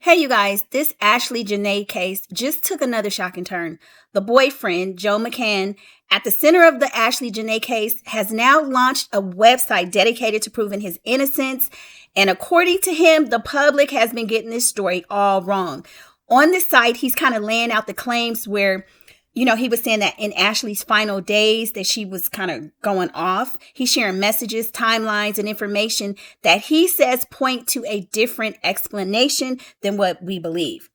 Hey, you guys, this Ashley Janae case just took another shocking turn. The boyfriend, Joe McCann, at the center of the Ashley Janae case, has now launched a website dedicated to proving his innocence. And according to him, the public has been getting this story all wrong. On this site, he's kind of laying out the claims where he was saying that in Ashley's final days that she was kind of going off. He's sharing messages, timelines, and information that he says point to a different explanation than what we believe.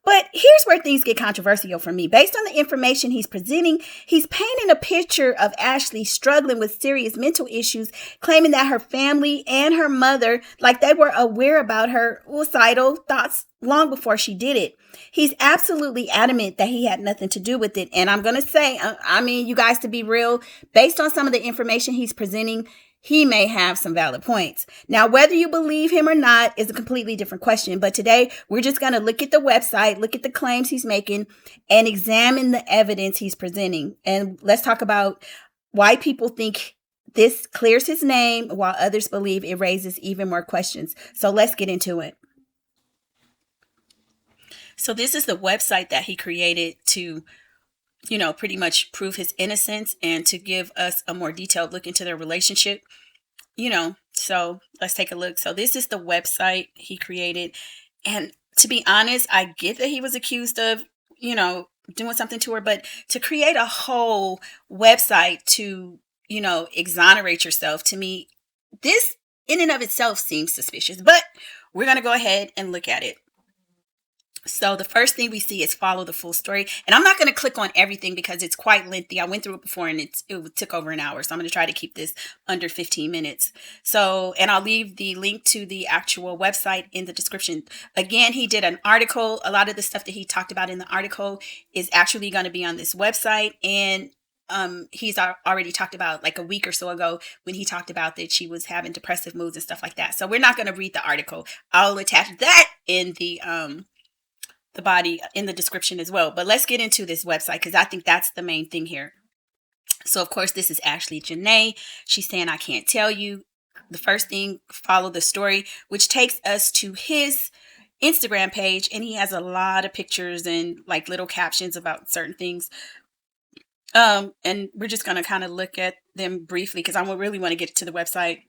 But here's where things get controversial for me. Based on the information he's presenting, he's painting a picture of Ashley struggling with serious mental issues, claiming that her family and her mother, like they were aware about her suicidal thoughts long before she did it. He's absolutely adamant that he had nothing to do with it. And I'm going to say, you guys, to be real, based on some of the information he's presenting, he may have some valid points. Now, whether you believe him or not is a completely different question. But today, we're just going to look at the website, look at the claims he's making, and examine the evidence he's presenting. And let's talk about why people think this clears his name while others believe it raises even more questions. So let's get into it. So this is the website that he created to pretty much prove his innocence and to give us a more detailed look into their relationship, so let's take a look. So this is the website he created. And to be honest, I get that he was accused of, doing something to her, but to create a whole website to, exonerate yourself, to me, this in and of itself seems suspicious, but we're going to go ahead and look at it. So the first thing we see is follow the full story. And I'm not going to click on everything because it's quite lengthy. I went through it before and it took over an hour. So I'm going to try to keep this under 15 minutes. And I'll leave the link to the actual website in the description. Again, he did an article. A lot of the stuff that he talked about in the article is actually going to be on this website. And he's already talked about like a week or so ago when he talked about that she was having depressive moods and stuff like that. So we're not going to read the article. I'll attach that in the body in the description as well. But let's get into this website because I think that's the main thing here. So of course, this is Ashley Janae. She's saying, I can't tell you. The first thing, follow the story, which takes us to his Instagram page. And he has a lot of pictures and like little captions about certain things. And we're just going to kind of look at them briefly because I really want to get to the website.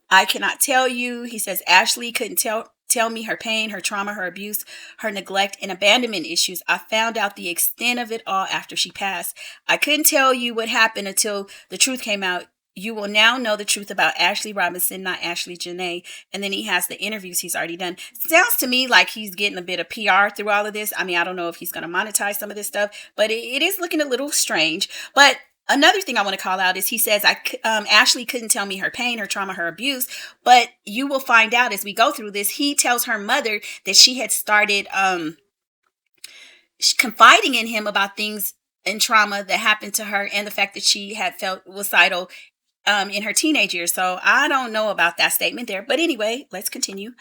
I cannot tell you. He says, Ashley couldn't tell me her pain, her trauma, her abuse, her neglect, and abandonment issues. I found out the extent of it all after she passed. I couldn't tell you what happened until the truth came out. You will now know the truth about Ashley Robinson, not Ashley Janae. And then he has the interviews he's already done. Sounds to me like he's getting a bit of PR through all of this. I don't know if he's going to monetize some of this stuff, but it is looking a little strange. But another thing I want to call out is he says, Ashley couldn't tell me her pain, her trauma, her abuse, but you will find out as we go through this. He tells her mother that she had started confiding in him about things and trauma that happened to her and the fact that she had felt suicidal in her teenage years. So I don't know about that statement there. But anyway, let's continue.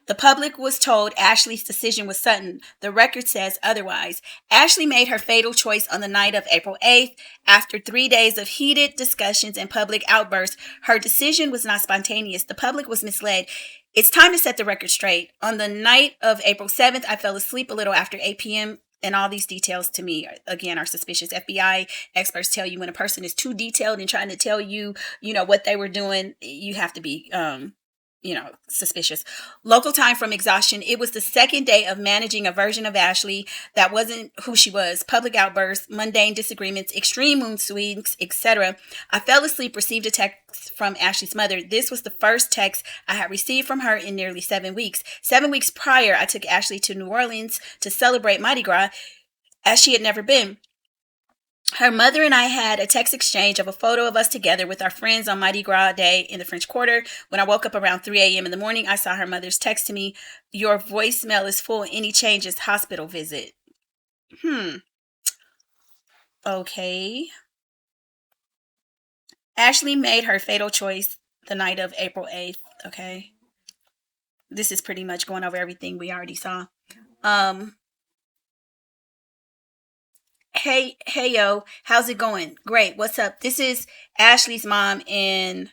The public was told Ashley's decision was sudden. The record says otherwise. Ashley made her fatal choice on the night of April 8th. After 3 days of heated discussions and public outbursts, her decision was not spontaneous. The public was misled. It's time to set the record straight. On the night of April 7th, I fell asleep a little after 8 p.m. And all these details to me, again, are suspicious. FBI experts tell you when a person is too detailed and trying to tell you, what they were doing, you have to be suspicious. Local time from exhaustion. It was the second day of managing a version of Ashley that wasn't who she was. Public outbursts, mundane disagreements, extreme mood swings, etc. I fell asleep, received a text from Ashley's mother. This was the first text I had received from her in nearly 7 weeks. 7 weeks prior, I took Ashley to New Orleans to celebrate Mardi Gras as she had never been. Her mother and I had a text exchange of a photo of us together with our friends on Mardi Gras Day in the French Quarter. When I woke up around 3 a.m. in the morning, I saw her mother's text to me, your voicemail is full. Any changes? Hospital visit. Okay. Ashley made her fatal choice the night of April 8th. Okay. This is pretty much going over everything we already saw. Hey, yo, how's it going? Great. What's up? This is Ashley's mom and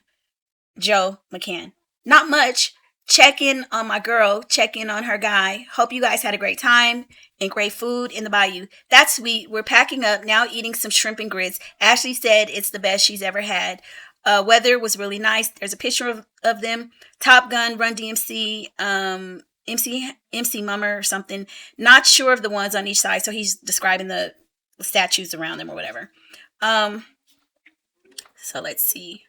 Joe McCann. Not much. Check in on my girl, check in on her guy. Hope you guys had a great time and great food in the bayou. That's sweet. We're packing up now, eating some shrimp and grits. Ashley said it's the best she's ever had. Weather was really nice. There's a picture of them. Top Gun, Run DMC, MC Mummer or something. Not sure of the ones on each side. So he's describing the statues around them or whatever. So let's see.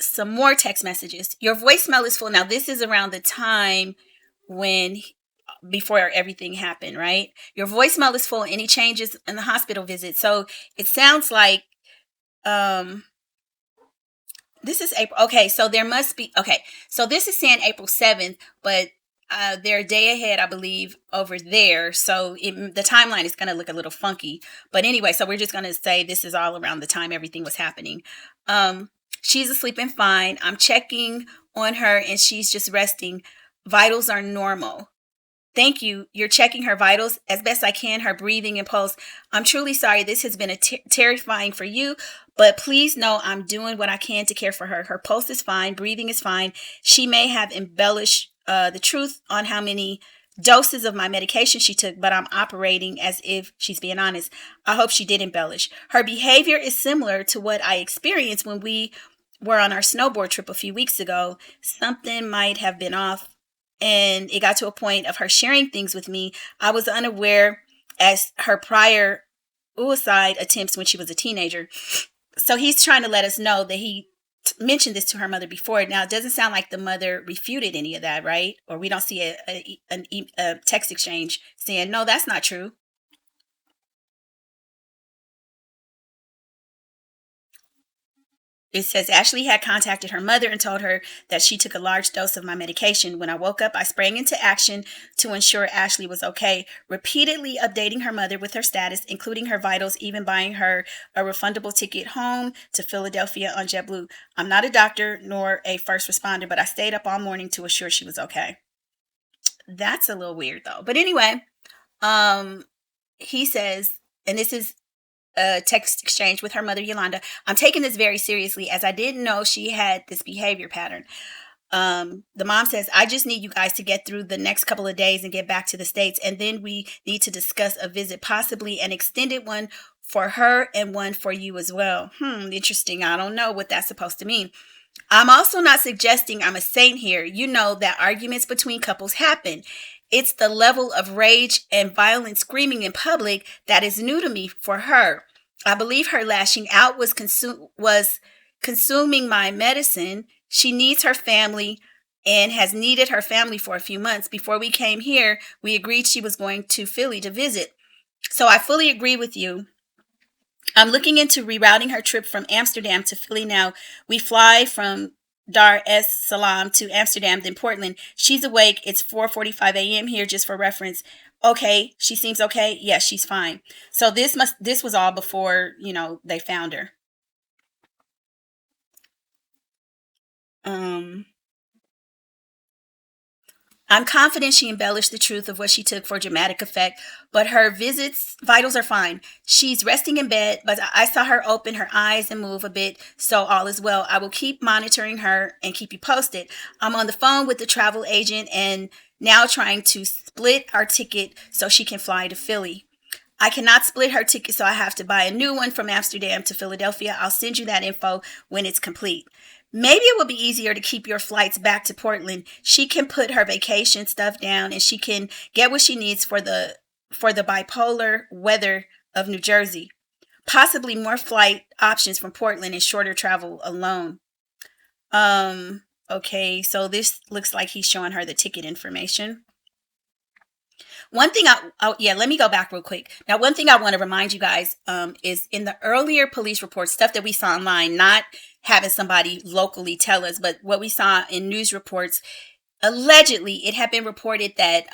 Some more text messages. Your voicemail is full. Now, this is around the time when before everything happened, right? Your voicemail is full. Any changes in the hospital visit? So it sounds like this is April. Okay, so there must be. Okay, so this is saying April 7th, but they're a day ahead, I believe, over there. So the timeline is going to look a little funky. But anyway, so we're just going to say this is all around the time everything was happening. She's asleep and fine. I'm checking on her and she's just resting. Vitals are normal. Thank you. You're checking her vitals as best I can, her breathing and pulse. I'm truly sorry. This has been terrifying for you, but please know I'm doing what I can to care for her. Her pulse is fine. Breathing is fine. She may have embellished the truth on how many doses of my medication she took, but I'm operating as if she's being honest. I hope she did embellish. Her behavior is similar to what I experienced when we were on our snowboard trip a few weeks ago. Something might have been off, and it got to a point of her sharing things with me. I was unaware as her prior suicide attempts when she was a teenager. So he's trying to let us know that he mentioned this to her mother before. Now, it doesn't sound like the mother refuted any of that, right? Or we don't see a text exchange saying, no, that's not true. It says Ashley had contacted her mother and told her that she took a large dose of my medication. When I woke up, I sprang into action to ensure Ashley was okay, repeatedly updating her mother with her status, including her vitals, even buying her a refundable ticket home to Philadelphia on JetBlue. I'm not a doctor nor a first responder, but I stayed up all morning to assure she was okay. That's a little weird though. But anyway, he says, and this is a text exchange with her mother, Yolanda. I'm taking this very seriously as I didn't know she had this behavior pattern. The mom says, I just need you guys to get through the next couple of days and get back to the States. And then we need to discuss a visit, possibly an extended one for her and one for you as well. Interesting. I don't know what that's supposed to mean. I'm also not suggesting I'm a saint here. You know that arguments between couples happen. It's the level of rage and violent screaming in public that is new to me for her. I believe her lashing out was consuming my medicine. She needs her family and has needed her family for a few months. Before we came here, we agreed she was going to Philly to visit. So I fully agree with you. I'm looking into rerouting her trip from Amsterdam to Philly now. We fly from Dar es Salaam to Amsterdam, then Portland. She's awake. It's 4:45 a.m. here, just for reference. Okay, she seems okay. Yes, she's fine. So this was all before, they found her. I'm confident she embellished the truth of what she took for dramatic effect, but her vitals are fine. She's resting in bed, but I saw her open her eyes and move a bit, so all is well. I will keep monitoring her and keep you posted. I'm on the phone with the travel agent and now trying to split our ticket so she can fly to Philly. I cannot split her ticket, so I have to buy a new one from Amsterdam to Philadelphia. I'll send you that info when it's complete. Maybe it will be easier to keep your flights back to Portland. She can put her vacation stuff down and she can get what she needs for the bipolar weather of New Jersey. Possibly more flight options from Portland and shorter travel alone. Okay, so this looks like he's showing her the ticket information. One thing let me go back real quick. Now, one thing I want to remind you guys is in the earlier police reports, stuff that we saw online, not having somebody locally tell us, but what we saw in news reports, allegedly it had been reported that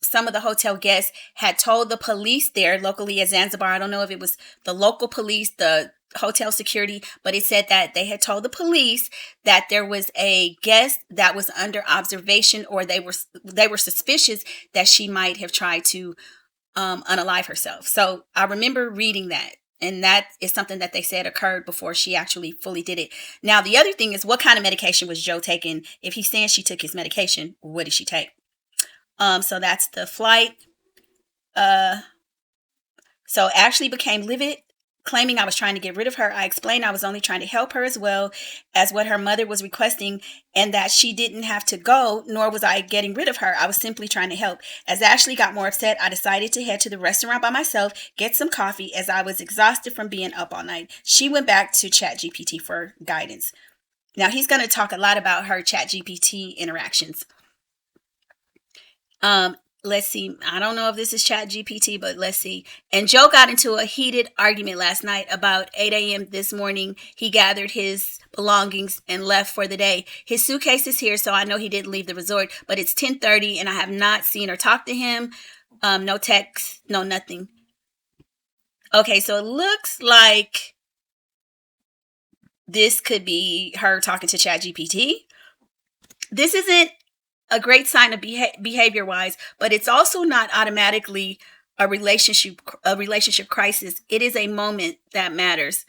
some of the hotel guests had told the police there locally at Zanzibar. I don't know if it was the local police, the hotel security, but it said that they had told the police that there was a guest that was under observation, or they were suspicious that she might have tried to unalive herself. So I remember reading that. And that is something that they said occurred before she actually fully did it. Now, the other thing is, what kind of medication was Joe taking? If he's saying she took his medication, what did she take? So that's the flight. So Ashley became livid, claiming I was trying to get rid of her. I explained I was only trying to help her as well as what her mother was requesting, and that she didn't have to go, nor was I getting rid of her. I was simply trying to help. As Ashley got more upset, I decided to head to the restaurant by myself, get some coffee, as I was exhausted from being up all night. She went back to ChatGPT for guidance. Now, he's going to talk a lot about her ChatGPT interactions. Let's see. I don't know if this is ChatGPT, but let's see. And Joe got into a heated argument last night. About 8 a.m. this morning, he gathered his belongings and left for the day. His suitcase is here, so I know he didn't leave the resort, but it's 10:30 and I have not seen or talked to him. No text, no nothing. Okay, so it looks like this could be her talking to ChatGPT. This isn't a great sign of behavior wise, but it's also not automatically a relationship crisis. It is a moment that matters.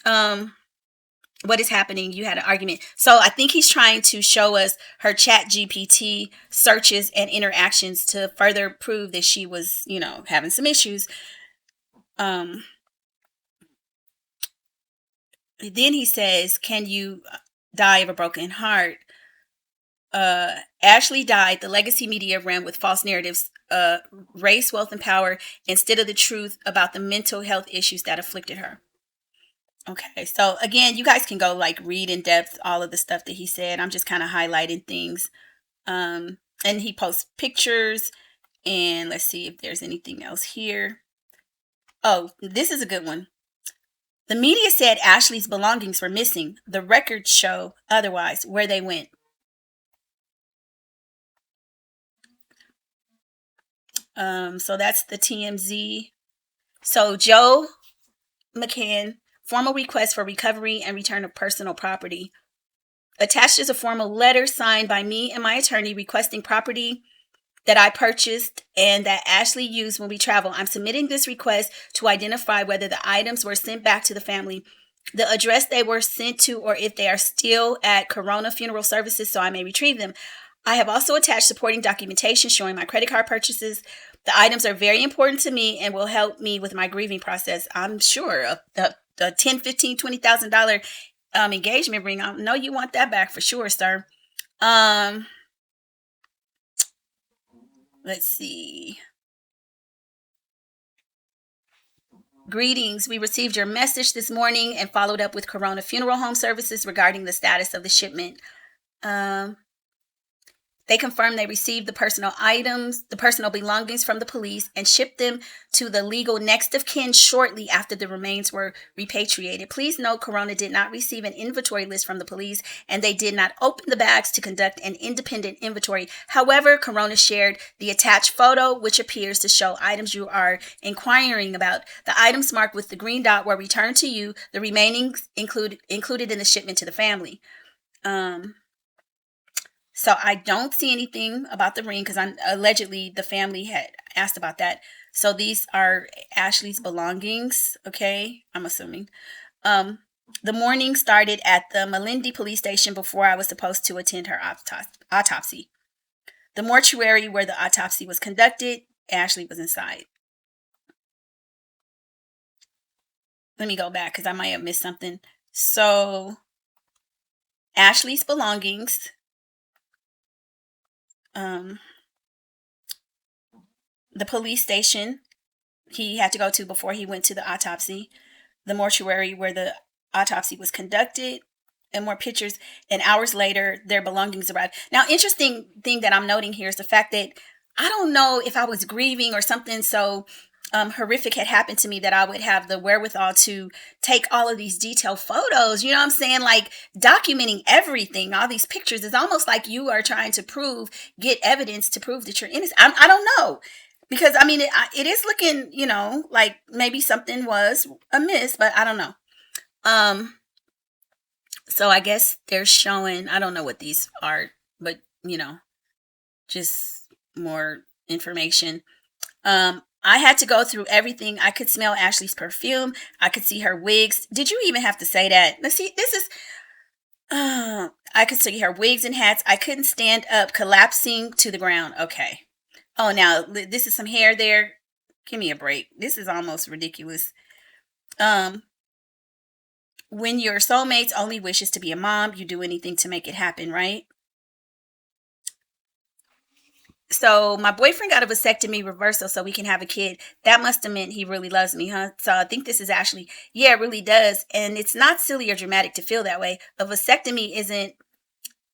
What is happening? You had an argument. So I think he's trying to show us her ChatGPT searches and interactions to further prove that she was, having some issues. Then he says, "Can you die of a broken heart?" Ashley died. The legacy media ran with false narratives, race, wealth, and power instead of the truth about the mental health issues that afflicted her. Okay, so again, you guys can go read in depth all of the stuff that he said. I'm just kind of highlighting things. And he posts pictures. And let's see if there's anything else here. Oh, this is a good one. The media said Ashley's belongings were missing. The records show otherwise. Where they went. So that's the TMZ. So Joe McCann, formal request for recovery and return of personal property. Attached is a formal letter signed by me and my attorney requesting property that I purchased and that Ashley used when we travel. I'm submitting this request to identify whether the items were sent back to the family, the address they were sent to, or if they are still at Corona Funeral Services so I may retrieve them. I have also attached supporting documentation showing my credit card purchases. The items are very important to me and will help me with my grieving process. I'm sure the $10,000, $15,000, $20,000 engagement ring. I know you want that back for sure, sir. Let's see. Greetings. We received your message this morning and followed up with Corona Funeral Home Services regarding the status of the shipment. They confirmed they received the personal belongings from the police and shipped them to the legal next of kin shortly after the remains were repatriated. Please note, Corona did not receive an inventory list from the police and they did not open the bags to conduct an independent inventory. However, Corona shared the attached photo, which appears to show items you are inquiring about. The items marked with the green dot were returned to you, the remaining included in the shipment to the family. So I don't see anything about the ring because allegedly the family had asked about that. So these are Ashley's belongings. Okay, I'm assuming. The morning started at the Malindi police station before I was supposed to attend her autopsy. The mortuary where the autopsy was conducted, Ashley was inside. Let me go back because I might have missed something. So Ashley's belongings. The police station he had to go to before he went to the autopsy, the mortuary where the autopsy was conducted, and more pictures. And hours later, their belongings arrived. Now, interesting thing that I'm noting here is the fact that I don't know if I was grieving or something so horrific had happened to me that I would have the wherewithal to take all of these detailed photos. You know what I'm saying? Documenting everything, all these pictures. It's almost like you are trying to get evidence to prove that you're innocent. I don't know. Because, it is looking, like maybe something was amiss, but I don't know. So I guess they're showing, I don't know what these are, but, just more information. I had to go through everything. I could smell Ashley's perfume. I could see her wigs. Did you even have to say that? Let's see. This is. I could see her wigs and hats. I couldn't stand up, collapsing to the ground. Okay. Oh, now this is some hair there. Give me a break. This is almost ridiculous. Um, when your soulmate's only wish is to be a mom, you do anything to make it happen, right? So my boyfriend got a vasectomy reversal so we can have a kid. That must have meant he really loves me, huh? So I think this is Ashley. Yeah, it really does. And it's not silly or dramatic to feel that way. A vasectomy isn't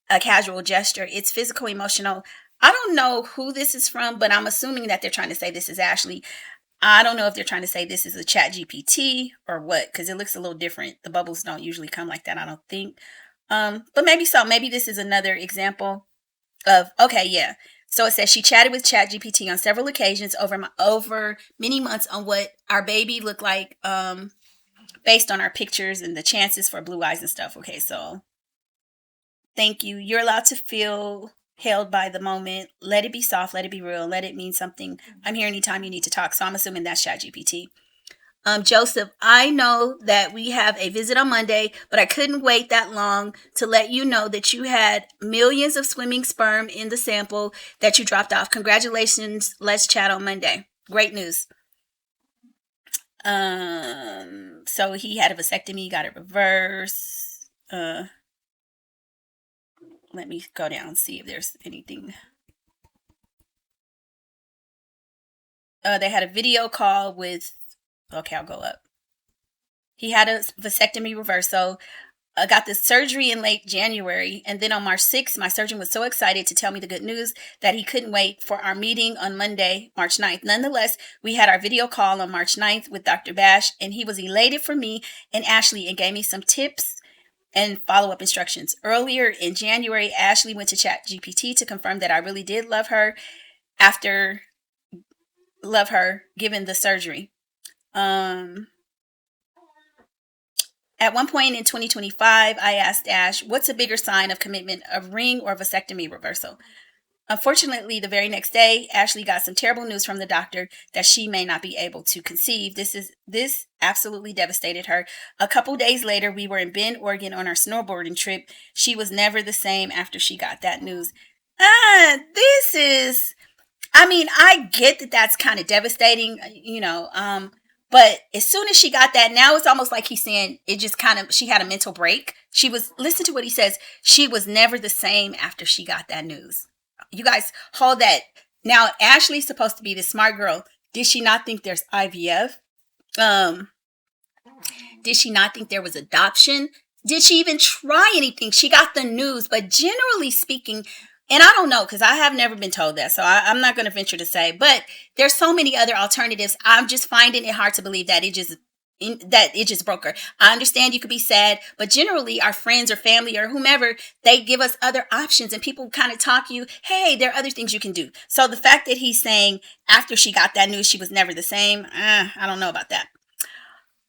a casual gesture. It's physical, emotional. I don't know who this is from, but I'm assuming that they're trying to say this is Ashley. I don't know if they're trying to say this is a chat GPT or what, because it looks a little different. The bubbles don't usually come like that, I don't think. But maybe so. Maybe this is another example of, okay, yeah. So it says she chatted with ChatGPT on several occasions over many months on what our baby looked like, based on our pictures and the chances for blue eyes and stuff. Okay, so thank you. You're allowed to feel held by the moment. Let it be soft. Let it be real. Let it mean something. I'm here anytime you need to talk. So I'm assuming that's ChatGPT. Joseph, I know that we have a visit on Monday, but I couldn't wait that long to let you know that you had millions of swimming sperm in the sample that you dropped off. Congratulations. Let's chat on Monday. Great news. So he had a vasectomy, got it reversed. Let me go down and see if there's anything. They had a video call with, okay, I'll go up. He had a vasectomy reversal. Got the surgery in late January. And then on March 6th, my surgeon was so excited to tell me the good news that he couldn't wait for our meeting on Monday, March 9th. Nonetheless, we had our video call on March 9th with Dr. Bash, and he was elated for me and Ashley and gave me some tips and follow-up instructions. Earlier in January, Ashley went to ChatGPT to confirm that I really did love her given the surgery. At one point in 2025, I asked Ash, what's a bigger sign of commitment, a ring or a vasectomy reversal? Unfortunately, the very next day, Ashley got some terrible news from the doctor that she may not be able to conceive. This absolutely devastated her. A couple days later, we were in Bend, Oregon on our snowboarding trip. She was never the same after she got that news. I get that that's kind of devastating, but as soon as she got that, now it's almost like he's saying it just she had a mental break. Listen to what he says. She was never the same after she got that news. You guys hold that. Now, Ashley's supposed to be the smart girl. Did she not think there's IVF? Did she not think there was adoption? Did she even try anything? She got the news, but generally speaking, and I don't know because I have never been told that, so I'm not going to venture to say, but there's so many other alternatives. I'm just finding it hard to believe that it just broke her. I understand you could be sad, but generally our friends or family or whomever, they give us other options and people kind of talk you, hey, there are other things you can do. So the fact that he's saying after she got that news, she was never the same, I don't know about that.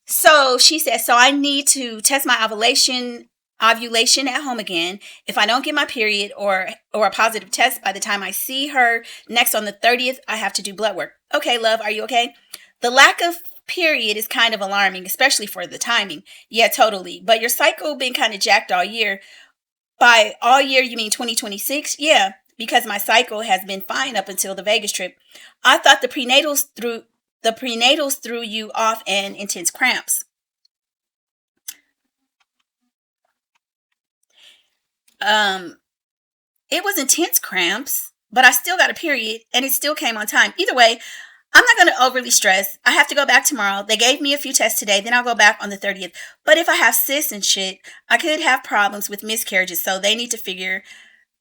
So she says, so I need to test my ovulation at home again. If I don't get my period or a positive test by the time I see her next on the 30th, I have to do blood work. Okay, love, are you okay? The lack of period is kind of alarming, especially for the timing. Yeah, totally. But your cycle been kind of jacked all year. By all year, you mean 2026? Yeah, because my cycle has been fine up until the Vegas trip. I thought the prenatals threw you off and intense cramps. It was intense cramps, but I still got a period and it still came on time. Either way, I'm not going to overly stress. I have to go back tomorrow. They gave me a few tests today, then I'll go back on the 30th. But if I have cysts and shit, I could have problems with miscarriages, so they need to figure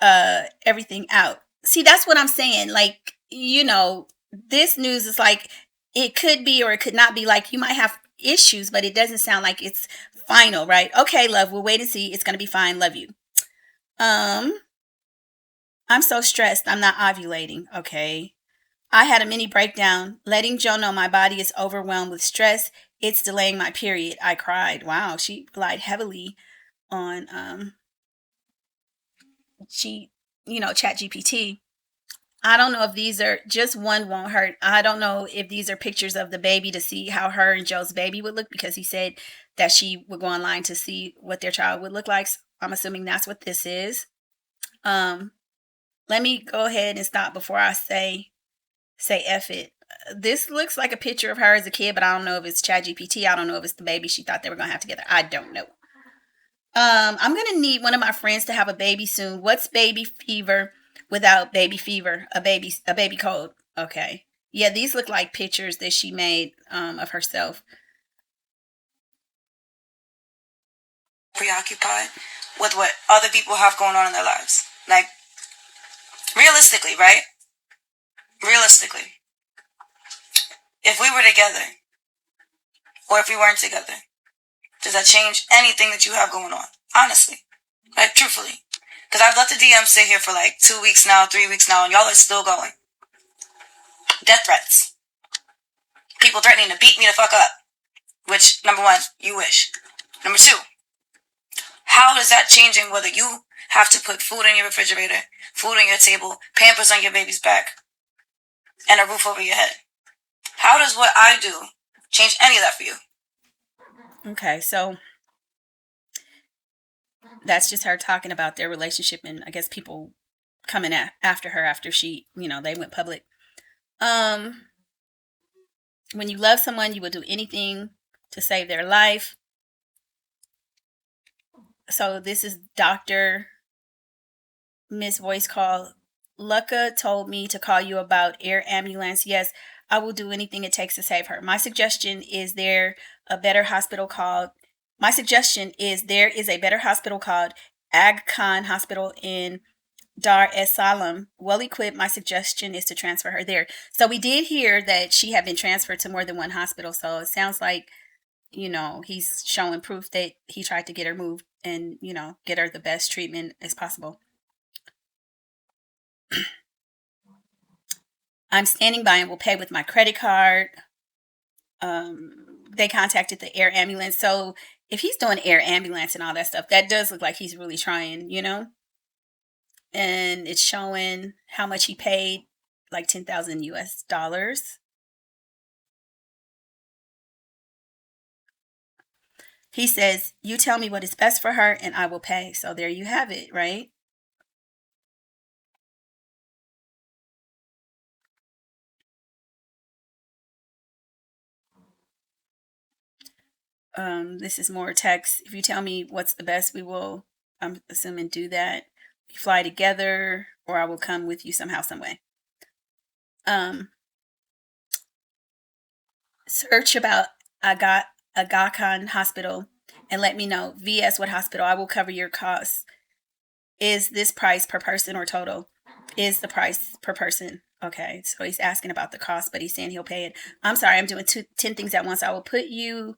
everything out. See, that's what I'm saying. Like, this news is like, it could be or it could not be. Like, you might have issues, but it doesn't sound like it's final, right? Okay, love, we'll wait and see. It's going to be fine. Love you. I'm so stressed. I'm not ovulating. Okay. I had a mini breakdown, letting Joe know my body is overwhelmed with stress. It's delaying my period. I cried. Wow. She relied heavily on, ChatGPT. I don't know if these are, just one won't hurt. I don't know if these are pictures of the baby to see how her and Joe's baby would look, because he said that she would go online to see what their child would look like. So I'm assuming that's what this is. Um, Let me go ahead and stop before I say F it. This looks like a picture of her as a kid, but I don't know if it's ChatGPT. I don't know if it's the baby she thought they were gonna have together. I don't know. I'm gonna need one of my friends to have a baby soon. What's baby fever without baby fever? A baby cold. Okay. Yeah, these look like pictures that she made of herself. Preoccupied with what other people have going on in their lives. Like, realistically, right? Realistically, if we were together, or if we weren't together, does that change anything that you have going on? Honestly. Like, truthfully. Because I've let the DM sit here for like 2 weeks now, 3 weeks now, and y'all are still going. Death threats. People threatening to beat me the fuck up. Which, number one, you wish. Number two, how is that changing whether you have to put food in your refrigerator, food on your table, pampers on your baby's back, and a roof over your head? How does what I do change any of that for you? Okay, so that's just her talking about their relationship, and I guess people coming after her after she, they went public. When you love someone, you will do anything to save their life. So this is Dr. Miss Voice Call. Lucca told me to call you about air ambulance. Yes, I will do anything it takes to save her. My suggestion is there is a better hospital called Aga Khan Hospital in Dar es Salaam. Well equipped. My suggestion is to transfer her there. So we did hear that she had been transferred to more than one hospital. So it sounds like, he's showing proof that he tried to get her moved and, get her the best treatment as possible. I'm standing by and will pay with my credit card. They contacted the air ambulance. So if he's doing air ambulance and all that stuff, that does look like he's really trying, And it's showing how much he paid, like 10,000 US dollars. He says, you tell me what is best for her and I will pay. So there you have it, right? This is more text. If you tell me what's the best, we will, I'm assuming, do that. We fly together, or I will come with you somehow, some way. Search about Aga Khan Hospital and let me know. VS what hospital? I will cover your costs. Is this price per person or total? Is the price per person? Okay, so he's asking about the cost, but he's saying he'll pay it. I'm sorry, I'm doing 10 things at once. I will put you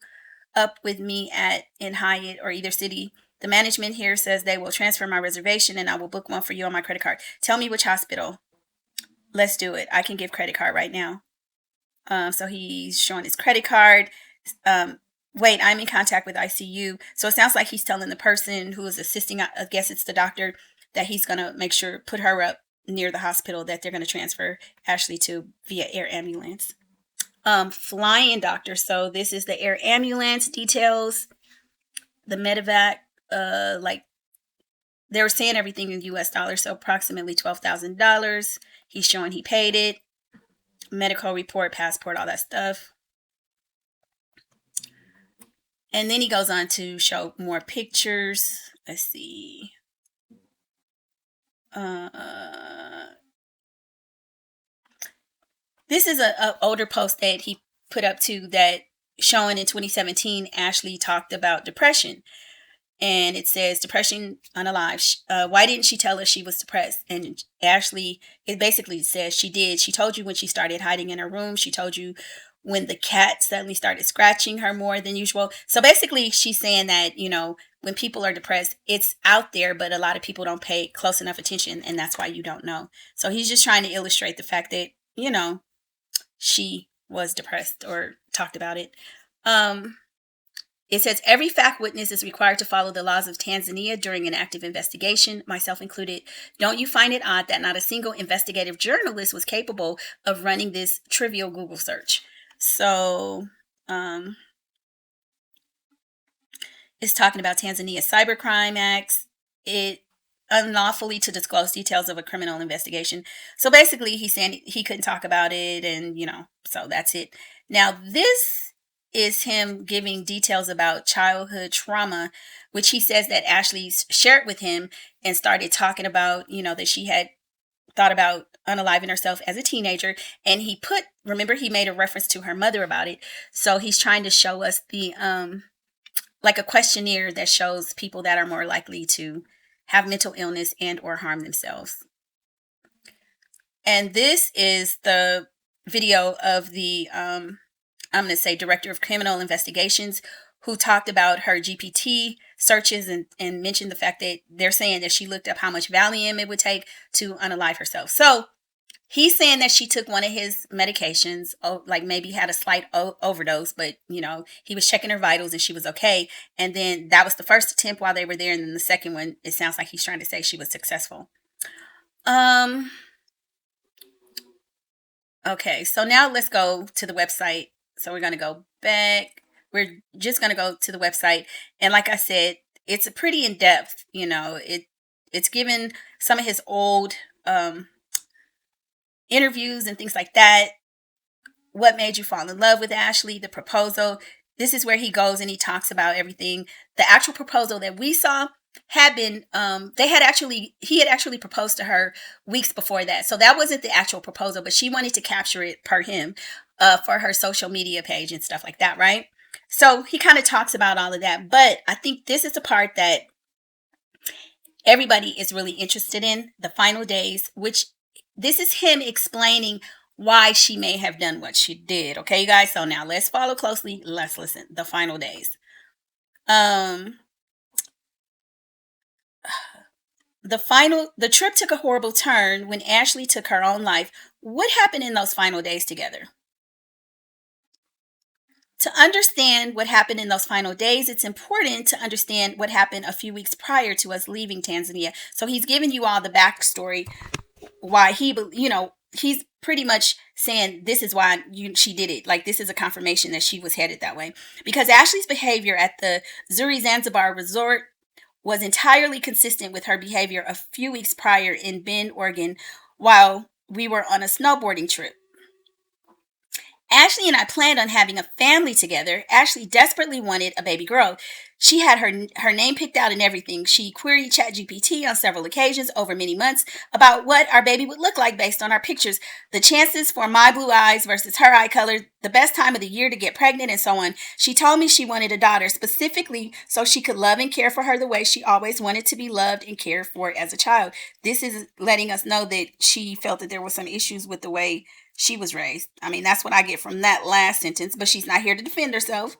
up with me in Hyatt or either city. The management here says they will transfer my reservation and I will book one for you on my credit card. Tell me which hospital. Let's do it. I can give credit card right now. So he's showing his credit card. Wait, I'm in contact with ICU. So it sounds like he's telling the person who is assisting, I guess it's the doctor, that he's going to make sure, put her up near the hospital that they're going to transfer Ashley to via air ambulance. Flying doctor. So this is the air ambulance details. The medevac, like they were saying everything in US dollars, so approximately $12,000. He's showing he paid it. Medical report, passport, all that stuff. And then he goes on to show more pictures. Let's see. This is a older post that he put up too, that showing in 2017, Ashley talked about depression. And it says, depression unalive. Why didn't she tell us she was depressed? And Ashley, it basically says she did. She told you when she started hiding in her room. She told you when the cat suddenly started scratching her more than usual. So basically, she's saying that, when people are depressed, it's out there, but a lot of people don't pay close enough attention. And that's why you don't know. So he's just trying to illustrate the fact that, she was depressed or talked about it. It says every fact witness is required to follow the laws of Tanzania during an active investigation, myself included. Don't you find it odd that not a single investigative journalist was capable of running this trivial Google search? So, it's talking about Tanzania's cybercrime acts. It unlawfully to disclose details of a criminal investigation. So basically, he's saying he couldn't talk about it, and so that's it. Now, this is him giving details about childhood trauma, which he says that Ashley shared with him and started talking about, that she had thought about unaliving herself as a teenager. And remember, he made a reference to her mother about it. So he's trying to show us the, like a questionnaire that shows people that are more likely to have mental illness and or harm themselves. And this is the video of the, I'm going to say director of criminal investigations, who talked about her GPT searches and mentioned the fact that they're saying that she looked up how much Valium it would take to unalive herself. So he's saying that she took one of his medications, like maybe had a slight overdose, but he was checking her vitals and she was okay. And then that was the first attempt while they were there. And then the second one, it sounds like he's trying to say she was successful. Okay, so now let's go to the website. So we're going to go back. We're just going to go to the website. And like I said, it's a pretty in-depth, it's given some of his old interviews and things like that. What made you fall in love with Ashley? The proposal. This is where he goes and he talks about everything. The actual proposal that we saw had been, he had actually proposed to her weeks before that. So that wasn't the actual proposal, but she wanted to capture it per him for her social media page and stuff like that, right? So he kind of talks about all of that. But I think this is the part that everybody is really interested in, the final days, which this is him explaining why she may have done what she did. Okay, you guys? So now let's follow closely. Let's listen. The final days. The trip took a horrible turn when Ashley took her own life. What happened in those final days together? To understand what happened in those final days, it's important to understand what happened a few weeks prior to us leaving Tanzania. So he's giving you all the backstory, why he's pretty much saying this is why she did it. Like, this is a confirmation that she was headed that way. Because Ashley's behavior at the Zuri Zanzibar resort was entirely consistent with her behavior a few weeks prior in Bend, Oregon, while we were on a snowboarding trip. Ashley and I planned on having a family together. Ashley desperately wanted a baby girl. She had her name picked out and everything. She queried ChatGPT on several occasions over many months about what our baby would look like based on our pictures, the chances for my blue eyes versus her eye color, the best time of the year to get pregnant, and so on. She told me she wanted a daughter specifically so she could love and care for her the way she always wanted to be loved and cared for as a child. This is letting us know that she felt that there were some issues with the way she was raised. I mean, that's what I get from that last sentence, but she's not here to defend herself.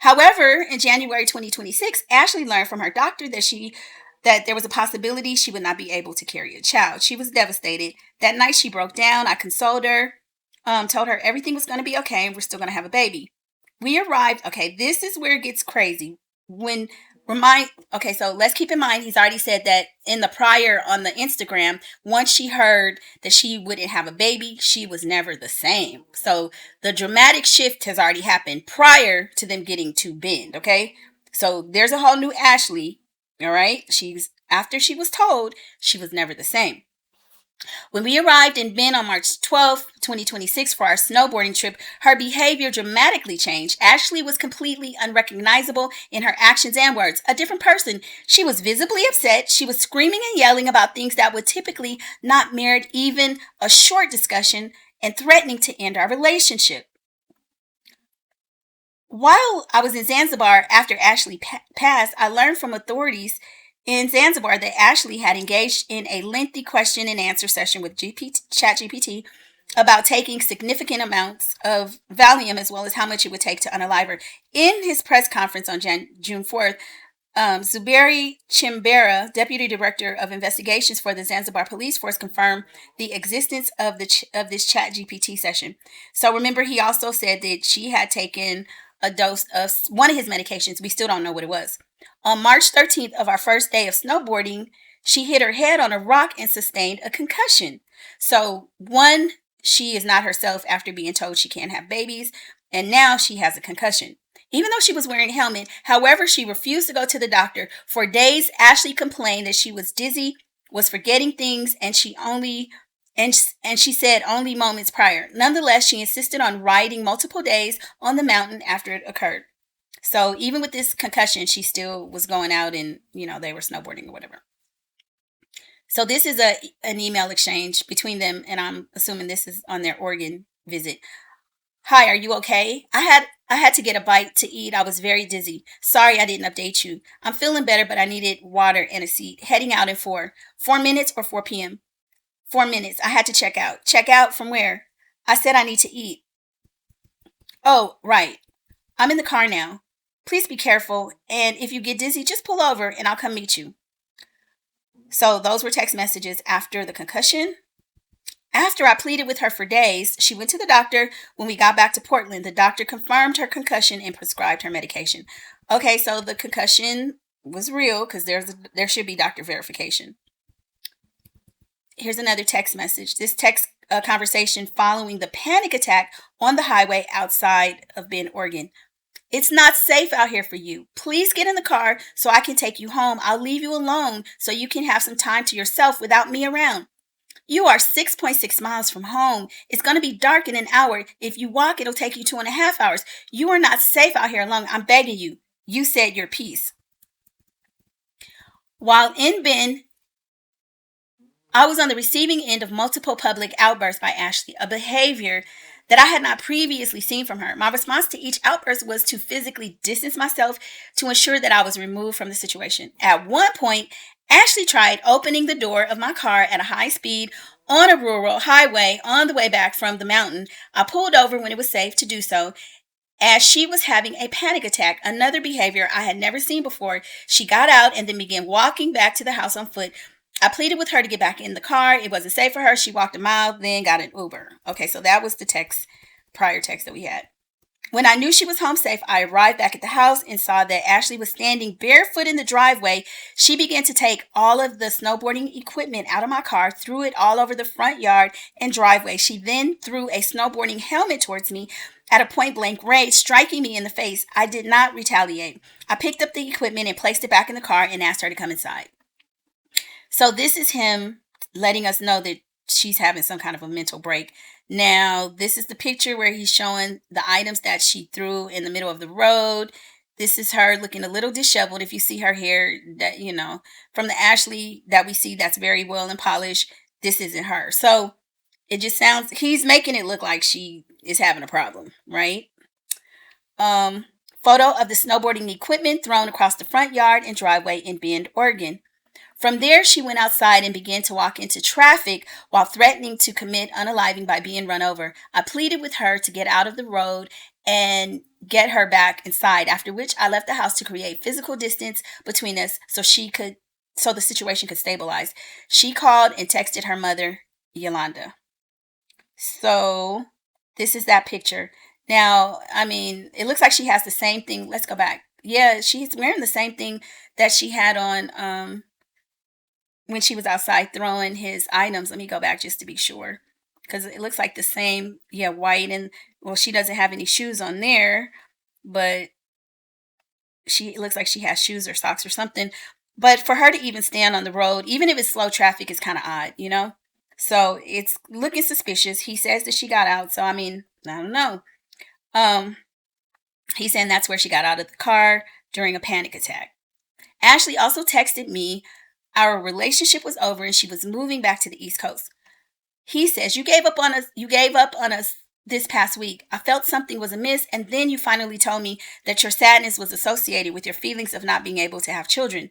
However, in January 2026, Ashley learned from her doctor that there was a possibility she would not be able to carry a child. She was devastated. That night she broke down. I consoled her, told her everything was going to be okay and we're still going to have a baby. We arrived. Okay, this is where it gets crazy. So let's keep in mind, he's already said that in the prior on the Instagram, once she heard that she wouldn't have a baby, she was never the same. So the dramatic shift has already happened prior to them getting to Bend. Okay, so there's a whole new Ashley. All right, after she was told, she was never the same. When we arrived in Bend on March 12th, 2026 for our snowboarding trip, her behavior dramatically changed. Ashley was completely unrecognizable in her actions and words, a different person. She was visibly upset. She was screaming and yelling about things that would typically not merit even a short discussion and threatening to end our relationship. While I was in Zanzibar after Ashley passed, I learned from authorities in Zanzibar that Ashley had engaged in a lengthy question and answer session with ChatGPT about taking significant amounts of Valium as well as how much it would take to unalive her. In his press conference on June 4th, Zuberi Chimbera, Deputy Director of Investigations for the Zanzibar Police Force, confirmed the existence of this ChatGPT session. So remember, he also said that she had taken a dose of one of his medications. We still don't know what it was. On March 13th of our first day of snowboarding, she hit her head on a rock and sustained a concussion. So, one, she is not herself after being told she can't have babies, and now she has a concussion. Even though she was wearing a helmet, however, she refused to go to the doctor. For days, Ashley complained that she was dizzy, was forgetting things, and she said only moments prior. Nonetheless, she insisted on riding multiple days on the mountain after it occurred. So even with this concussion, she still was going out and, they were snowboarding or whatever. So this is an email exchange between them, and I'm assuming this is on their Oregon visit. Hi, are you okay? I had to get a bite to eat. I was very dizzy. Sorry I didn't update you. I'm feeling better, but I needed water and a seat. Heading out in 4 minutes or 4 p.m.? 4 minutes. I had to check out. Check out from where? I said I need to eat. Oh, right. I'm in the car now. Please be careful. And if you get dizzy, just pull over and I'll come meet you. So those were text messages after the concussion. After I pleaded with her for days, she went to the doctor. When we got back to Portland, the doctor confirmed her concussion and prescribed her medication. Okay, so the concussion was real because there should be doctor verification. Here's another text message. This text conversation following the panic attack on the highway outside of Bend, Oregon. It's not safe out here for you. Please get in the car so I can take you home. I'll leave you alone so you can have some time to yourself without me around. You are 6.6 miles from home. It's going to be dark in an hour. If you walk, it'll take you 2.5 hours. You are not safe out here alone. I'm begging you. You said your piece. While in Bend, I was on the receiving end of multiple public outbursts by Ashley, a behavior that I had not previously seen from her. My response to each outburst was to physically distance myself to ensure that I was removed from the situation. At one point, Ashley tried opening the door of my car at a high speed on a rural highway on the way back from the mountain. I pulled over when it was safe to do so, as she was having a panic attack, another behavior I had never seen before. She got out and then began walking back to the house on foot. I pleaded with her to get back in the car. It wasn't safe for her. She walked a mile, then got an Uber. Okay, so that was the prior text that we had. When I knew she was home safe, I arrived back at the house and saw that Ashley was standing barefoot in the driveway. She began to take all of the snowboarding equipment out of my car, threw it all over the front yard and driveway. She then threw a snowboarding helmet towards me at a point-blank range, striking me in the face. I did not retaliate. I picked up the equipment and placed it back in the car and asked her to come inside. So this is him letting us know that she's having some kind of a mental break. Now, this is the picture where he's showing the items that she threw in the middle of the road. This is her looking a little disheveled. If you see her hair, that, from the Ashley that we see that's very well and polished, this isn't her. So it just sounds, he's making it look like she is having a problem, right? Photo of the snowboarding equipment thrown across the front yard and driveway in Bend, Oregon. From there, she went outside and began to walk into traffic while threatening to commit unaliving by being run over. I pleaded with her to get out of the road and get her back inside, after which I left the house to create physical distance between us so the situation could stabilize. She called and texted her mother, Yolanda. So this is that picture. Now, it looks like she has the same thing. Let's go back. Yeah, she's wearing the same thing that she had on when she was outside throwing his items. Let me go back just to be sure, because it looks like the same, white, and she doesn't have any shoes on there, but it looks like she has shoes or socks or something. But for her to even stand on the road, even if it's slow traffic, is kind of odd, so it's looking suspicious. He says that she got out, so I don't know. He's saying that's where she got out of the car during a panic attack. Ashley also texted me our relationship was over and she was moving back to the East Coast. He says, you gave up on us this past week. I felt something was amiss, and then you finally told me that your sadness was associated with your feelings of not being able to have children.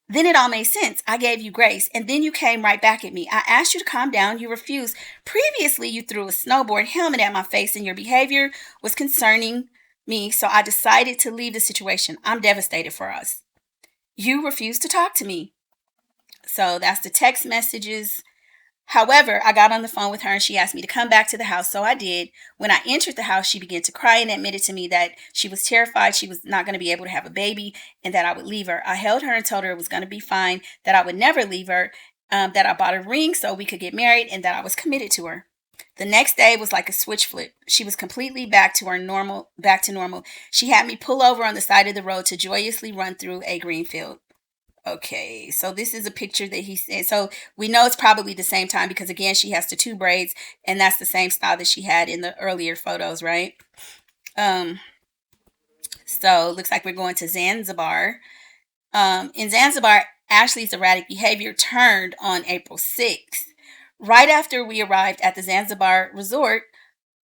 Then it all made sense. I gave you grace, and then you came right back at me. I asked you to calm down. You refused. Previously, you threw a snowboard helmet at my face, and your behavior was concerning me, so I decided to leave the situation. I'm devastated for us. You refused to talk to me. So that's the text messages. However, I got on the phone with her and she asked me to come back to the house, so I did. When I entered the house, she began to cry and admitted to me that she was terrified she was not going to be able to have a baby and that I would leave her. I held her and told her it was going to be fine, that I would never leave her, that I bought a ring so we could get married, and that I was committed to her. The next day was like a switch flip. She was completely back to normal. She had me pull over on the side of the road to joyously run through a green field. Okay, so this is a picture that he sent. So we know it's probably the same time because again, she has the two braids, and that's the same style that she had in the earlier photos, right? So it looks like we're going to Zanzibar. In Zanzibar, Ashley's erratic behavior turned on April 6th. Right after we arrived at the Zanzibar resort,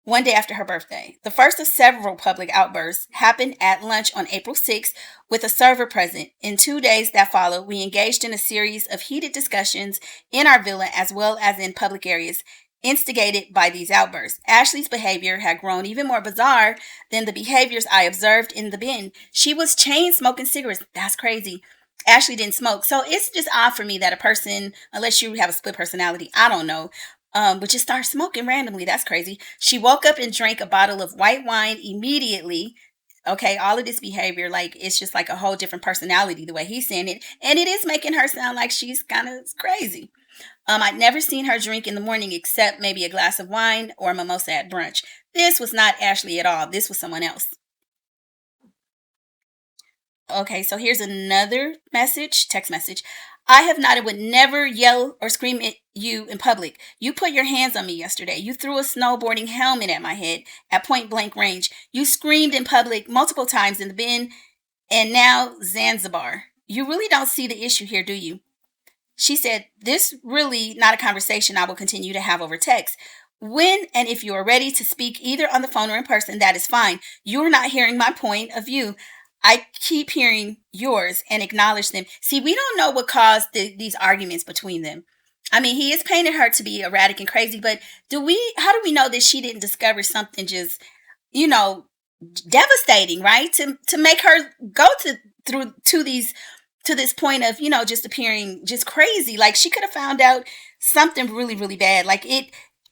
one day after her birthday. The first of several public outbursts happened at lunch on April 6th with a server present. In 2 days that followed, we engaged in a series of heated discussions in our villa as well as in public areas, instigated by these outbursts. Ashley's behavior had grown even more bizarre than the behaviors I observed in the bin. She was chain smoking cigarettes. That's crazy. Ashley didn't smoke. So it's just odd for me that a person, unless you have a split personality, I don't know, would just start smoking randomly. That's crazy. She woke up and drank a bottle of white wine immediately. Okay, all of this behavior, like, it's just like a whole different personality the way he's saying it. And it is making her sound like she's kind of crazy. I'd never seen her drink in the morning except maybe a glass of wine or a mimosa at brunch. This was not Ashley at all. This was someone else. Okay, so here's another message, text message. I have not and would never yell or scream at you in public. You put your hands on me yesterday. You threw a snowboarding helmet at my head at point blank range. You screamed in public multiple times in the bin, and now Zanzibar. You really don't see the issue here, do you? She said, this really not a conversation I will continue to have over text. When and if you are ready to speak either on the phone or in person, that is fine. You are not hearing my point of view. I keep hearing yours and acknowledge them. See, we don't know what caused these arguments between them. I mean, he has painted her to be erratic and crazy, but how do we know that she didn't discover something just, you know, devastating, right? To make her go to this point of, you know, just appearing just crazy. Like, she could have found out something really, really bad. Like,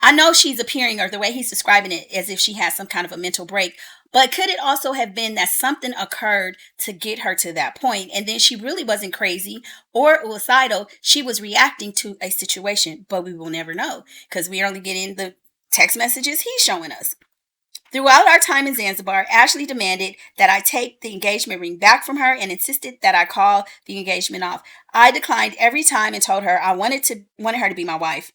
I know she's appearing, or the way he's describing it, as if she has some kind of a mental break. But could it also have been that something occurred to get her to that point, and then she really wasn't crazy or suicidal? She was reacting to a situation, but we will never know because we are only getting the text messages he's showing us. Throughout our time in Zanzibar, Ashley demanded that I take the engagement ring back from her and insisted that I call the engagement off. I declined every time and told her I wanted her to be my wife.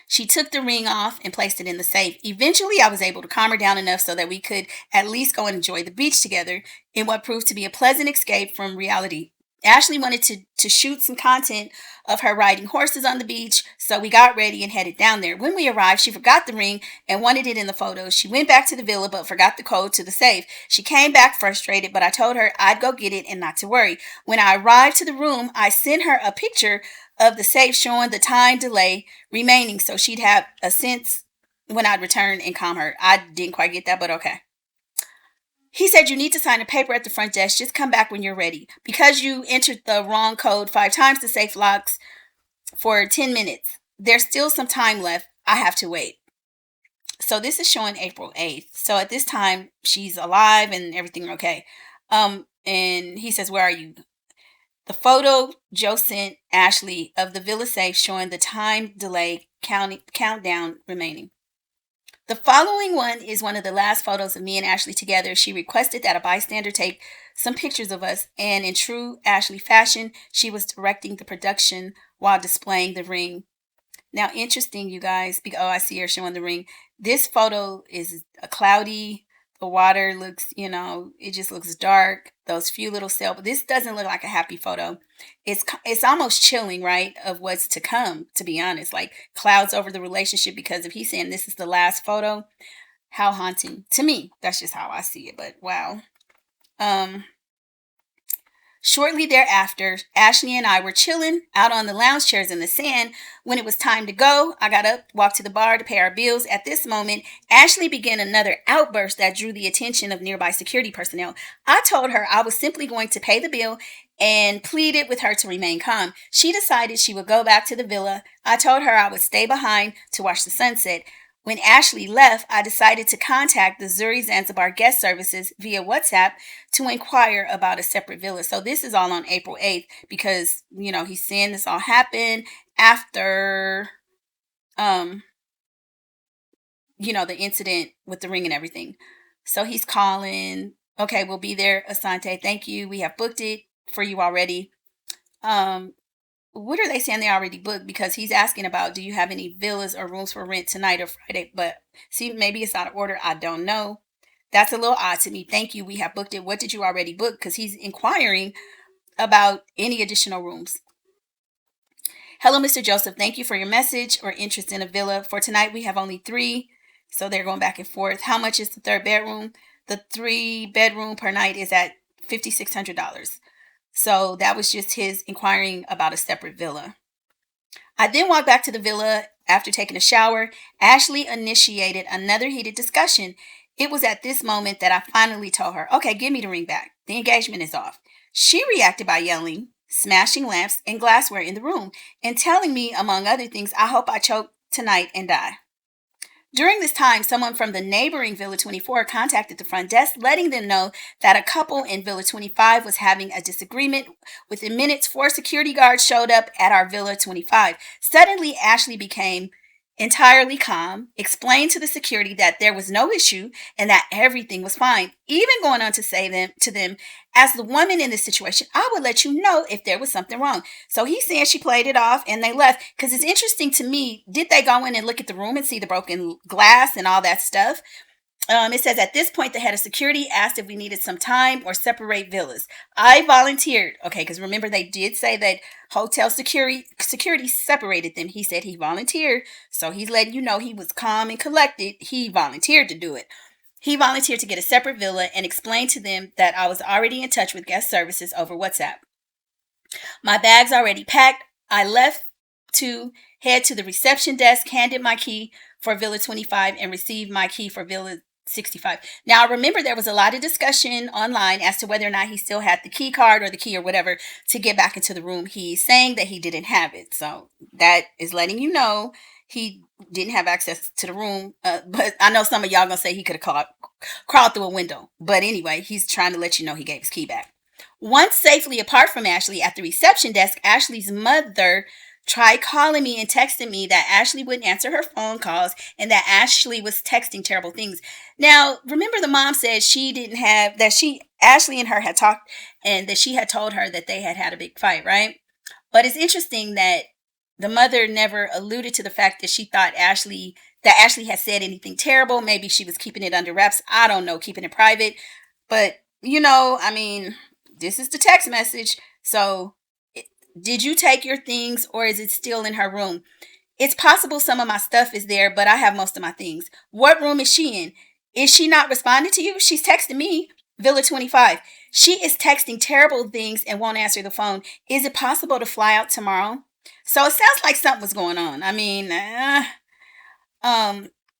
She took the ring off and placed it in the safe. Eventually, I was able to calm her down enough so that we could at least go and enjoy the beach together in what proved to be a pleasant escape from reality. Ashley wanted to shoot some content of her riding horses on the beach, so we got ready and headed down there. When we arrived, she forgot the ring and wanted it in the photos. She went back to the villa but forgot the code to the safe. She came back frustrated, but I told her I'd go get it and not to worry. When I arrived to the room, I sent her a picture of the safe showing the time delay remaining so she'd have a sense when I'd return and calm her. I didn't quite get that, but okay. He said, you need to sign a paper at the front desk. Just come back when you're ready. Because you entered the wrong code 5 times, the safe locks for 10 minutes. There's still some time left. I have to wait. So this is showing April 8th. So at this time, she's alive and everything okay. And he says, where are you? The photo Joe sent Ashley of the villa safe showing the time delay countdown remaining. The following one is one of the last photos of me and Ashley together. She requested that a bystander take some pictures of us, and in true Ashley fashion, she was directing the production while displaying the ring. Now, interesting, you guys. I see her showing the ring. This photo is a cloudy. The water looks, it just looks dark. Those few little cells. But this doesn't look like a happy photo. It's almost chilling, right, of what's to come, to be honest. Like clouds over the relationship, because if he's saying this is the last photo, how haunting. To me, that's just how I see it. But wow. Shortly thereafter, Ashley and I were chilling out on the lounge chairs in the sand. When it was time to go, I got up, walked to the bar to pay our bills. At this moment, Ashley began another outburst that drew the attention of nearby security personnel. I told her I was simply going to pay the bill and pleaded with her to remain calm. She decided she would go back to the villa. I told her I would stay behind to watch the sunset. When Ashley left, I decided to contact the Zuri Zanzibar guest services via WhatsApp to inquire about a separate villa. So this is all on April 8th because, he's saying this all happened after, the incident with the ring and everything. So he's calling. Okay, we'll be there, Asante. Thank you. We have booked it for you already. What are they saying they already booked? Because he's asking about, do you have any villas or rooms for rent tonight or Friday? But see, maybe it's out of order. I don't know. That's a little odd to me. Thank you. We have booked it. What did you already book? Because he's inquiring about any additional rooms. Hello, Mr. Joseph. Thank you for your message or interest in a villa. For tonight, we have only 3. So they're going back and forth. How much is the 3rd bedroom? The 3-bedroom per night is at $5,600. So that was just his inquiring about a separate villa. I then walked back to the villa after taking a shower. Ashley initiated another heated discussion. It was at this moment that I finally told her, okay, give me the ring back. The engagement is off. She reacted by yelling, smashing lamps and glassware in the room, and telling me, among other things, I hope I choke tonight and die. During this time, someone from the neighboring Villa 24 contacted the front desk, letting them know that a couple in Villa 25 was having a disagreement. Within minutes, 4 security guards showed up at our Villa 25. Suddenly, Ashley became entirely calm, explained to the security that there was no issue and that everything was fine, even going on to say to them, as the woman in this situation, I would let you know if there was something wrong. So he's saying she played it off and they left. Because it's interesting to me, did they go in and look at the room and see the broken glass and all that stuff? It says, at this point, the head of security asked if we needed some time or separate villas. I volunteered. Okay, because remember, they did say that hotel security separated them. He said he volunteered. So he's letting you know he was calm and collected. He volunteered to do it. He volunteered to get a separate villa and explained to them that I was already in touch with guest services over WhatsApp. My bag's already packed. I left to head to the reception desk, handed my key for Villa 25, and received my key for Villa 65. Now, remember, there was a lot of discussion online as to whether or not he still had the key card or the key or whatever to get back into the room. He's saying that he didn't have it. So that is letting you know he didn't have access to the room. But I know some of y'all going to say he could have crawled through a window. But anyway, he's trying to let you know he gave his key back. Once safely apart from Ashley at the reception desk, Ashley's mother tried calling me and texting me that Ashley wouldn't answer her phone calls and that Ashley was texting terrible things. Now, remember the mom said Ashley and her had talked and that she had told her that they had had a big fight, right? But it's interesting that the mother never alluded to the fact that she thought Ashley had said anything terrible. Maybe she was keeping it under wraps. I don't know, keeping it private. But, this is the text message. So did you take your things or is it still in her room? It's possible some of my stuff is there, but I have most of my things. What room is she in? Is she not responding to you? She's texting me, Villa 25. She is texting terrible things and won't answer the phone. Is it possible to fly out tomorrow? So it sounds like something was going on.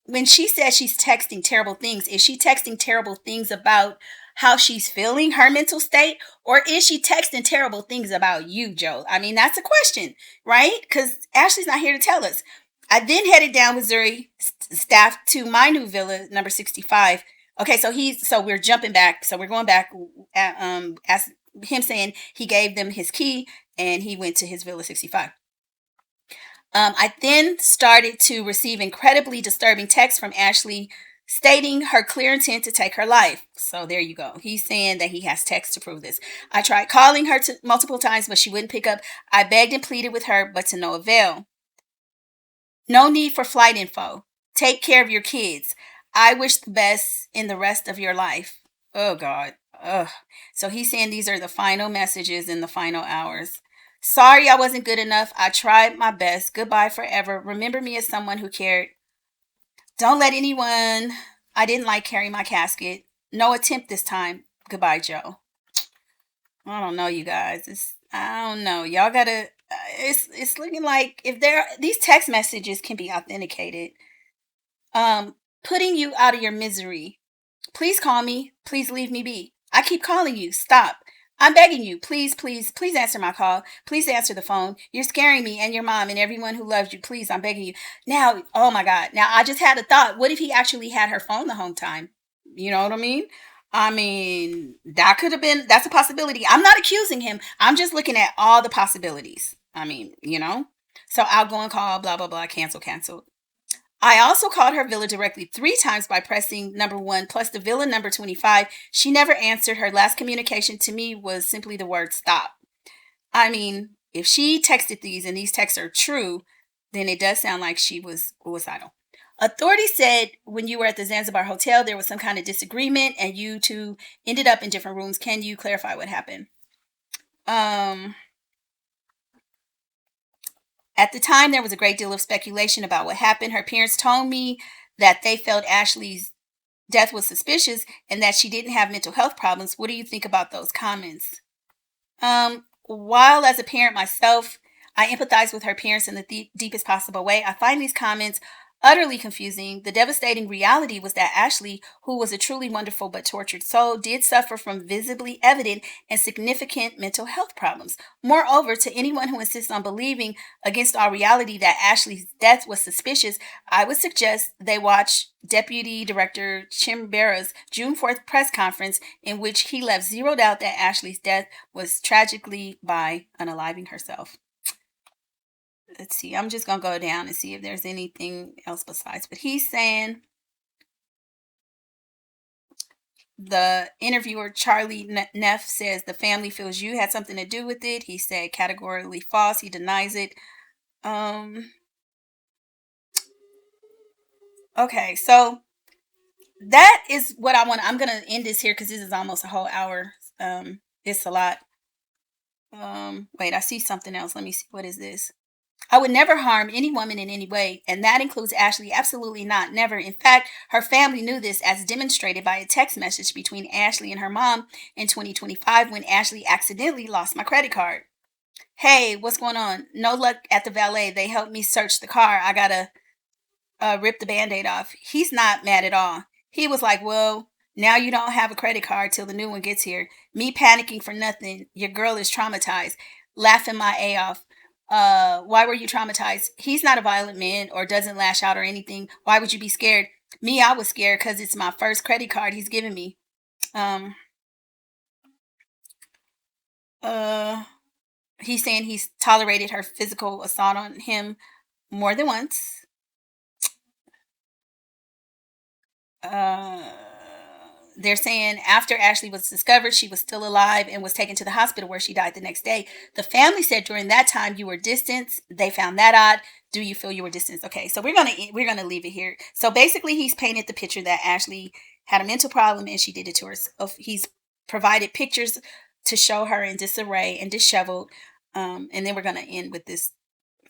When she says she's texting terrible things, is she texting terrible things about how she's feeling, her mental state, or is she texting terrible things about you, Joe? That's a question, right? Because Ashley's not here to tell us. I then headed down with Zuri staff to my new villa, number 65. Okay, so we're jumping back. So we're going back as him saying he gave them his key and he went to his villa 65. I then started to receive incredibly disturbing texts from Ashley stating her clear intent to take her life. So there you go. He's saying that he has text to prove this. I tried calling her multiple times, but she wouldn't pick up. I begged and pleaded with her, but to no avail. No need for flight info. Take care of your kids. I wish the best in the rest of your life. Oh, God. Ugh. So he's saying these are the final messages in the final hours. Sorry I wasn't good enough. I tried my best. Goodbye forever. Remember me as someone who cared. Don't let anyone I didn't like carry my casket. No attempt this time. Goodbye, Joe. I don't know, you guys. I don't know. Y'all gotta. It's looking like these text messages can be authenticated. Putting you out of your misery. Please call me. Please leave me be. I keep calling you. Stop. I'm begging you, please, please, please answer my call. Please answer the phone. You're scaring me and your mom and everyone who loves you. Please, I'm begging you. Now, oh my God. Now, I just had a thought. What if he actually had her phone the whole time? You know what I mean? I mean, that could have been, that's a possibility. I'm not accusing him. I'm just looking at all the possibilities. I mean, So I'll go and call, blah, blah, blah, cancel, cancel. I also called her villa directly 3 times by pressing number 1 plus the villa number 25. She never answered. Her last communication to me was simply the word stop. I mean, if she texted these and these texts are true, then it does sound like she was suicidal. Authorities said when you were at the Zanzibar hotel, there was some kind of disagreement and you two ended up in different rooms. Can you clarify what happened? At the time, there was a great deal of speculation about what happened. Her parents told me that they felt Ashley's death was suspicious and that she didn't have mental health problems. What do you think about those comments? While as a parent myself, I empathize with her parents in the deepest possible way, I find these comments utterly confusing. The devastating reality was that Ashley, who was a truly wonderful but tortured soul, did suffer from visibly evident and significant mental health problems. Moreover, to anyone who insists on believing against all reality that Ashley's death was suspicious, I would suggest they watch Deputy Director Chimbera's June 4th press conference, in which he left zero doubt that Ashley's death was tragically by unaliving herself. Let's see. I'm just going to go down and see if there's anything else besides what he's saying. The interviewer, Charlie Neff, says the family feels you had something to do with it. He said categorically false. He denies it. Okay, so that is what I want. I'm going to end this here because this is almost a whole hour. It's a lot. Wait, I see something else. Let me see. What is this? I would never harm any woman in any way, and that includes Ashley. Absolutely not. Never. In fact, her family knew this, as demonstrated by a text message between Ashley and her mom in 2025 when Ashley accidentally lost my credit card. Hey, what's going on? No luck at the valet. They helped me search the car. I gotta rip the Band-Aid off. He's not mad at all. He was like, well, now you don't have a credit card till the new one gets here. Me panicking for nothing. Your girl is traumatized. Laughing my A off. Why were you traumatized? He's not a violent man or doesn't lash out or anything. Why would you be scared? Me, I was scared because it's my first credit card he's given me. He's saying he's tolerated her physical assault on him more than once. They're saying after Ashley was discovered, she was still alive and was taken to the hospital where she died the next day. The family said during that time you were distanced. They found that odd. Do you feel you were distanced? Okay, so we're gonna leave it here. So basically, he's painted the picture that Ashley had a mental problem and she did it to herself. He's provided pictures to show her in disarray and disheveled. And then we're gonna end with this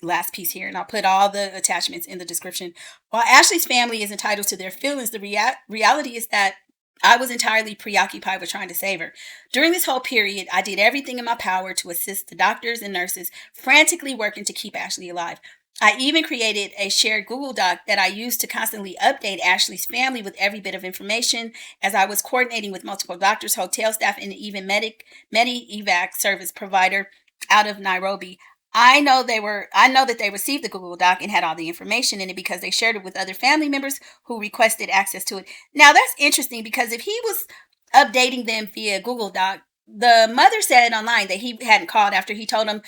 last piece here, and I'll put all the attachments in the description. While Ashley's family is entitled to their feelings, the reality is that I was entirely preoccupied with trying to save her. During this whole period, I did everything in my power to assist the doctors and nurses frantically working to keep Ashley alive. I even created a shared Google Doc that I used to constantly update Ashley's family with every bit of information as I was coordinating with multiple doctors, hotel staff, and even Medi-Evac service provider out of Nairobi. I know that they received the Google Doc and had all the information in it because they shared it with other family members who requested access to it. Now, that's interesting because if he was updating them via Google Doc, the mother said online that he hadn't called after he told them,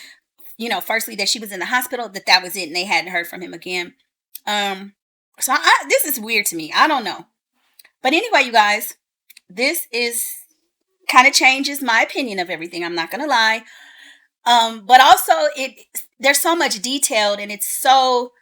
firstly that she was in the hospital, that was it, and they hadn't heard from him again. So this is weird to me. I don't know. But anyway, you guys, this is kind of changes my opinion of everything. I'm not going to lie. But also there's so much detailed and it's so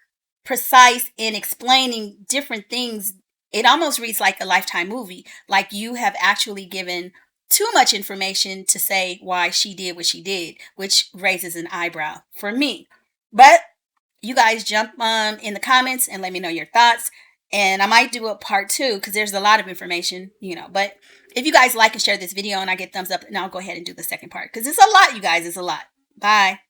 precise in explaining different things. It almost reads like a Lifetime movie. Like you have actually given too much information to say why she did what she did, which raises an eyebrow for me. But you guys jump in the comments and let me know your thoughts. And I might do a part 2 because there's a lot of information, but if you guys like and share this video and I get thumbs up, and I'll go ahead and do the second part because it's a lot, you guys. It's a lot. Bye.